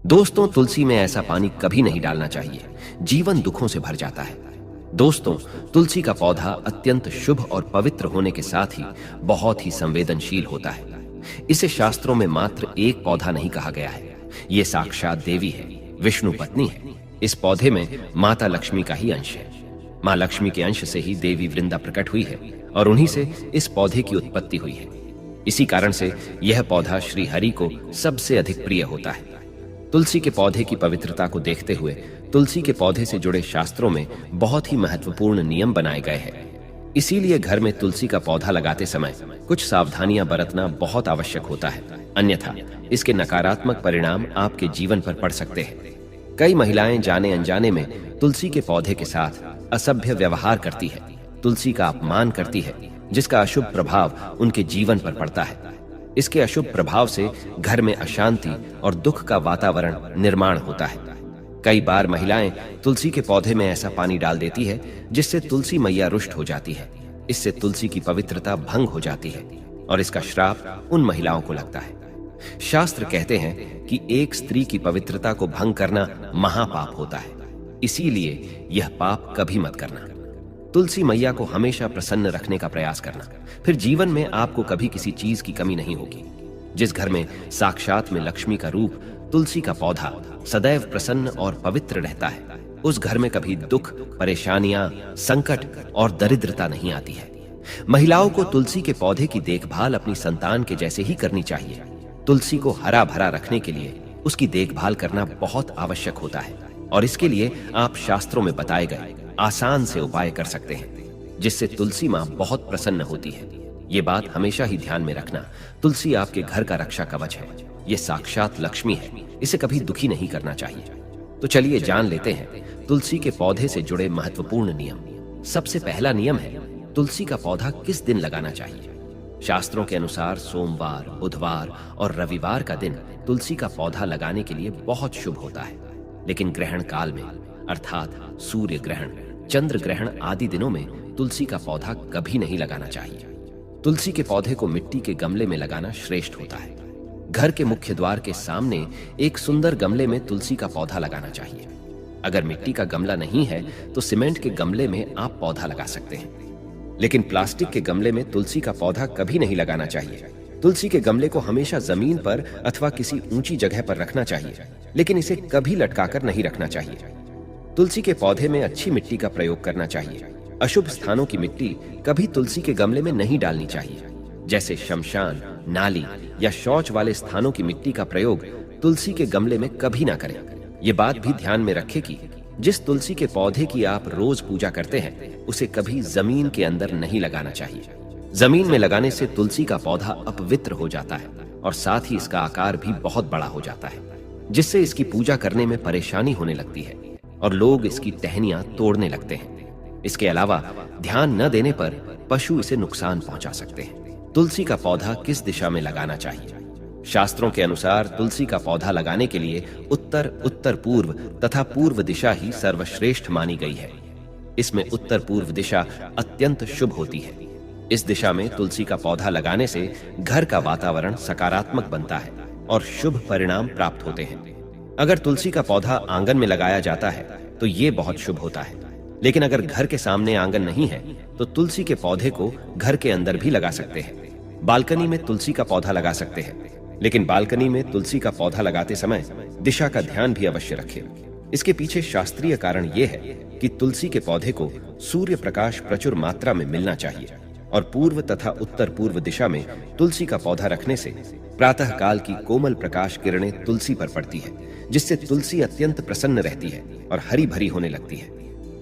दोस्तों, तुलसी में ऐसा पानी कभी नहीं डालना चाहिए। जीवन दुखों से भर जाता है। दोस्तों, तुलसी का पौधा अत्यंत शुभ और पवित्र होने के साथ ही बहुत ही संवेदनशील होता है। इसे शास्त्रों में मात्र एक पौधा नहीं कहा गया है। ये साक्षात देवी है, विष्णु पत्नी है। इस पौधे में माता लक्ष्मी का ही अंश है। मां लक्ष्मी के अंश से ही देवी वृंदा प्रकट हुई है और उन्हीं से इस पौधे की उत्पत्ति हुई है। इसी कारण से यह पौधा श्री हरि को सबसे अधिक प्रिय होता है। तुलसी के पौधे की पवित्रता को देखते हुए तुलसी के पौधे से जुड़े शास्त्रों में बहुत ही महत्वपूर्ण नियम बनाए गए हैं। इसीलिए घर में तुलसी का पौधा लगाते समय कुछ सावधानियां बरतना बहुत आवश्यक होता है, अन्यथा इसके नकारात्मक परिणाम आपके जीवन पर पड़ सकते हैं। कई महिलाएं जाने अनजाने में तुलसी के पौधे के साथ असभ्य व्यवहार करती है, तुलसी का अपमान करती है, जिसका अशुभ प्रभाव उनके जीवन पर पड़ता है। इसके अशुभ प्रभाव से घर में अशांति और दुख का वातावरण निर्माण होता है। कई बार महिलाएं तुलसी के पौधे में ऐसा पानी डाल देती है जिससे तुलसी मैया रुष्ट हो जाती है। इससे तुलसी की पवित्रता भंग हो जाती है और इसका श्राप उन महिलाओं को लगता है। शास्त्र कहते हैं कि एक स्त्री की पवित्रता को भंग करना महापाप होता है, इसीलिए यह पाप कभी मत करना। तुलसी मैया को हमेशा प्रसन्न रखने का प्रयास करना, फिर जीवन में आपको कभी किसी चीज की कमी नहीं होगी। जिस घर में साक्षात में लक्ष्मी का रूप तुलसी का पौधा सदैव प्रसन्न और पवित्र रहता है, उस घर में कभी दुख, परेशानियां, संकट और दरिद्रता नहीं आती है। महिलाओं को तुलसी के पौधे की देखभाल अपनी संतान के जैसे ही करनी चाहिए। तुलसी को हरा भरा रखने के लिए उसकी देखभाल करना बहुत आवश्यक होता है और इसके लिए आप शास्त्रों में बताए गए आसान से उपाय कर सकते हैं, जिससे तुलसी मां बहुत प्रसन्न होती है। ये बात हमेशा ही ध्यान में रखना, तुलसी आपके घर का रक्षा कवच है। ये साक्षात लक्ष्मी है, इसे कभी दुखी नहीं करना चाहिए। तो चलिए जान लेते हैं तुलसी के पौधे से जुड़े महत्वपूर्ण नियम। सबसे पहला नियम है तुलसी का पौधा किस दिन लगाना चाहिए। शास्त्रों के अनुसार सोमवार, बुधवार और रविवार का दिन तुलसी का पौधा लगाने के लिए बहुत शुभ होता है। लेकिन ग्रहण काल में अर्थात सूर्य ग्रहण, चंद्र ग्रहण आदि दिनों में तुलसी का पौधा कभी नहीं लगाना चाहिए। तुलसी के पौधे को मिट्टी के गमले में लगाना श्रेष्ठ होता है। घर के मुख्य द्वार के सामने एक सुंदर गमले में तुलसी का पौधा लगाना चाहिए। अगर मिट्टी का गमला नहीं है तो सीमेंट के गमले में आप पौधा लगा सकते हैं, लेकिन प्लास्टिक के गमले में तुलसी का पौधा कभी नहीं लगाना चाहिए। तुलसी के गमले को हमेशा जमीन पर अथवा किसी ऊंची जगह पर रखना चाहिए, लेकिन इसे कभी लटकाकर नहीं रखना चाहिए। तुलसी के पौधे में अच्छी मिट्टी का प्रयोग करना चाहिए। अशुभ स्थानों की मिट्टी कभी तुलसी के गमले में नहीं डालनी चाहिए, जैसे शमशान, नाली या शौच वाले स्थानों की मिट्टी का प्रयोग तुलसी के गमले में कभी ना करें। ये बात भी ध्यान में रखें कि जिस तुलसी के पौधे की आप रोज पूजा करते हैं, उसे कभी जमीन के अंदर नहीं लगाना चाहिए। जमीन में लगाने से तुलसी का पौधा अपवित्र हो जाता है और साथ ही इसका आकार भी बहुत बड़ा हो जाता है, जिससे इसकी पूजा करने में परेशानी होने लगती है और लोग इसकी टहनियां तोड़ने लगते हैं। इसके अलावा ध्यान न देने पर पशु इसे नुकसान पहुंचा सकते हैं। तुलसी का पौधा किस दिशा में लगाना चाहिए। शास्त्रों के अनुसार तुलसी का पौधा लगाने के लिए उत्तर, उत्तर पूर्व तथा पूर्व दिशा ही सर्वश्रेष्ठ मानी गई है। इसमें उत्तर पूर्व दिशा अत्यंत शुभ होती है। इस दिशा में तुलसी का पौधा लगाने से घर का वातावरण सकारात्मक बनता है और शुभ परिणाम प्राप्त होते हैं। अगर तुलसी का पौधा आंगन में लगाया जाता है तो ये बहुत शुभ होता है, लेकिन अगर घर के सामने आंगन नहीं है तो तुलसी के पौधे को घर के अंदर भी लगा सकते हैं। बालकनी में तुलसी का पौधा लगा सकते हैं, लेकिन बालकनी में तुलसी का पौधा लगाते समय दिशा का ध्यान भी अवश्य रखें। इसके पीछे शास्त्रीय कारण यह है कि तुलसी के पौधे को सूर्य प्रकाश प्रचुर मात्रा में मिलना चाहिए और पूर्व तथा उत्तर पूर्व दिशा में तुलसी का पौधा रखने से प्रातः काल की कोमल प्रकाश किरणें तुलसी पर पड़ती है, जिससे तुलसी अत्यंत प्रसन्न रहती है और हरी भरी होने लगती है।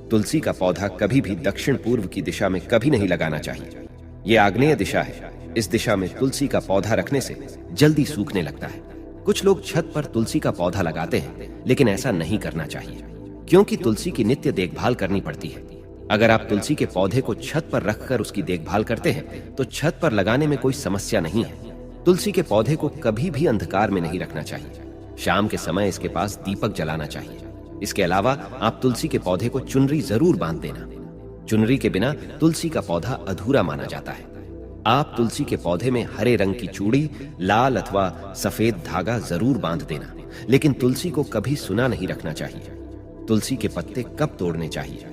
तुलसी का पौधा कभी भी दक्षिण पूर्व की दिशा में कभी नहीं लगाना चाहिए। यह आग्नेय दिशा है। इस दिशा में तुलसी का पौधा रखने से जल्दी सूखने लगता है। कुछ लोग छत पर तुलसी का पौधा लगाते हैं, लेकिन ऐसा नहीं करना चाहिए, क्योंकि तुलसी की नित्य देखभाल करनी पड़ती है। अगर आप तुलसी के पौधे को छत पर रखकर उसकी देखभाल करते हैं तो छत पर लगाने में कोई समस्या नहीं है। तुलसी के पौधे को कभी भी अंधकार में नहीं रखना चाहिए। शाम के समय इसके पास दीपक जलाना चाहिए। इसके अलावा आप तुलसी के पौधे को चुनरी जरूर बांध देना। चुनरी के बिना तुलसी का पौधा अधूरा माना जाता है। आप तुलसी के पौधे में हरे रंग की चूड़ी, लाल अथवा सफेद धागा जरूर बांध देना। लेकिन तुलसी को कभी सुना नहीं रखना चाहिए। तुलसी के पत्ते कब तोड़ने चाहिए?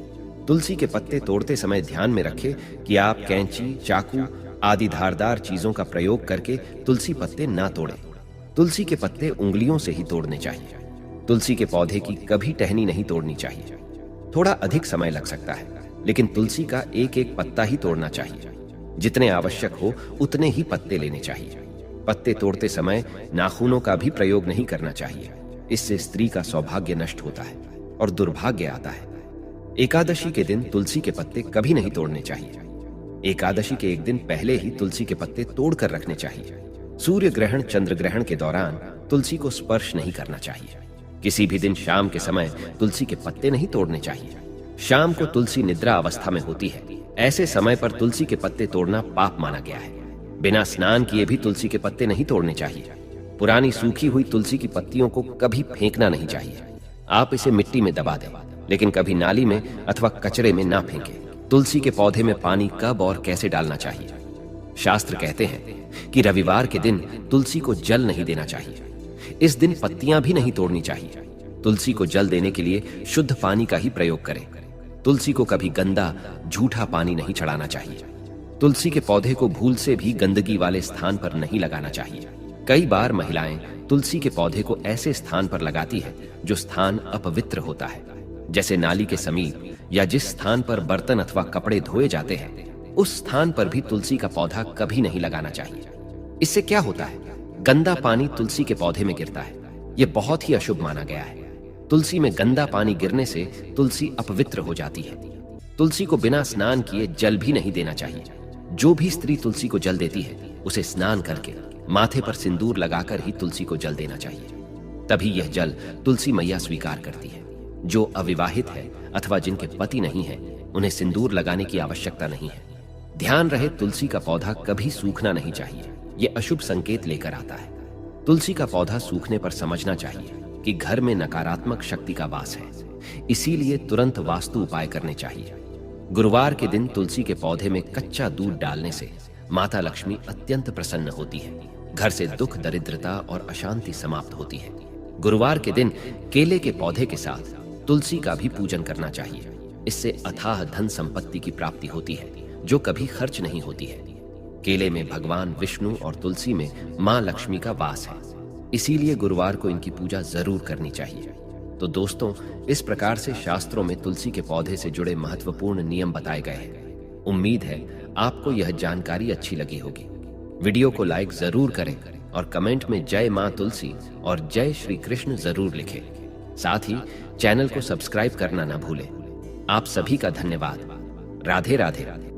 तुलसी के पत्ते तोड़ते समय ध्यान में रखें कि आप कैंची, चाकू आदि धारदार चीजों का प्रयोग करके तुलसी पत्ते ना तोड़ें। तुलसी के पत्ते उंगलियों से ही तोड़ने चाहिए। तुलसी के पौधे की कभी टहनी नहीं तोड़नी चाहिए। थोड़ा अधिक समय लग सकता है, लेकिन तुलसी का एक एक पत्ता ही तोड़ना चाहिए। जितने आवश्यक हो उतने ही पत्ते लेने चाहिए। पत्ते तोड़ते समय नाखूनों का भी प्रयोग नहीं करना चाहिए। इससे स्त्री का सौभाग्य नष्ट होता है और दुर्भाग्य आता है। एकादशी के दिन तुलसी के पत्ते कभी नहीं तोड़ने चाहिए। एकादशी के एक दिन पहले ही तुलसी के पत्ते तोड़कर रखने चाहिए। सूर्य ग्रहण, चंद्र ग्रहण के दौरान तुलसी को स्पर्श नहीं करना चाहिए। किसी भी दिन शाम के समय तुलसी के पत्ते नहीं तोड़ने चाहिए। शाम को तुलसी निद्रा अवस्था में होती है। ऐसे समय पर तुलसी के पत्ते तोड़ना पाप माना गया है। बिना स्नान किए भी तुलसी के पत्ते नहीं तोड़ने चाहिए। पुरानी सूखी हुई तुलसी की पत्तियों को कभी फेंकना नहीं चाहिए। आप इसे मिट्टी में दबा दें, लेकिन कभी नाली में अथवा कचरे में ना फेंकें। तुलसी के पौधे में पानी कब और कैसे डालना चाहिए? शास्त्र कहते हैं कि रविवार के दिन तुलसी को जल नहीं देना चाहिए। इस दिन पत्तियां भी नहीं तोड़नी चाहिए। तुलसी को जल देने के लिए शुद्ध पानी का ही प्रयोग करें। तुलसी को कभी गंदा, झूठा पानी नहीं चढ़ाना चाहिए। तुलसी के पौधे को भूल से भी गंदगी वाले स्थान पर नहीं लगाना चाहिए। कई बार महिलाएं तुलसी के पौधे को ऐसे स्थान पर लगाती है जो स्थान अपवित्र होता है, जैसे नाली के समीप या जिस स्थान पर बर्तन अथवा कपड़े धोए जाते हैं, उस स्थान पर भी तुलसी का पौधा कभी नहीं लगाना चाहिए। इससे क्या होता है? गंदा पानी तुलसी के पौधे में गिरता है। यह बहुत ही अशुभ माना गया है। तुलसी में गंदा पानी गिरने से तुलसी अपवित्र हो जाती है। तुलसी को बिना स्नान किए जल भी नहीं देना चाहिए। जो भी स्त्री तुलसी को जल देती है, उसे स्नान करके माथे पर सिंदूर लगाकर ही तुलसी को जल देना चाहिए। तभी यह जल तुलसी मैया स्वीकार करती है। जो अविवाहित है अथवा जिनके पति नहीं है, उन्हें सिंदूर लगाने की आवश्यकता नहीं है। ध्यान रहे, तुलसी का पौधा कभी सूखना नहीं चाहिए। यह अशुभ संकेत लेकर आता है। तुलसी का पौधा सूखने पर समझना चाहिए कि घर में नकारात्मक शक्ति का वास है। इसीलिए तुरंत वास्तु उपाय करने चाहिए। गुरुवार के दिन तुलसी के पौधे में कच्चा दूध डालने से माता लक्ष्मी अत्यंत प्रसन्न होती है। घर से दुख, दरिद्रता और अशांति समाप्त होती है। गुरुवार के दिन केले के पौधे के साथ तुलसी का भी पूजन करना चाहिए। इससे अथाह धन संपत्ति की प्राप्ति होती है, जो कभी खर्च नहीं होती है। केले में भगवान विष्णु और तुलसी में मां लक्ष्मी का वास है। इसीलिए गुरुवार को इनकी पूजा जरूर करनी चाहिए। तो दोस्तों, इस प्रकार से शास्त्रों में तुलसी के पौधे से जुड़े महत्वपूर्ण नियम बताए गए हैं। उम्मीद है आपको यह जानकारी अच्छी लगी होगी। वीडियो को लाइक जरूर करें और कमेंट में जय मां तुलसी और जय श्री कृष्ण जरूर लिखें। साथ ही चैनल को सब्सक्राइब करना ना भूलें। आप सभी का धन्यवाद। राधे राधे।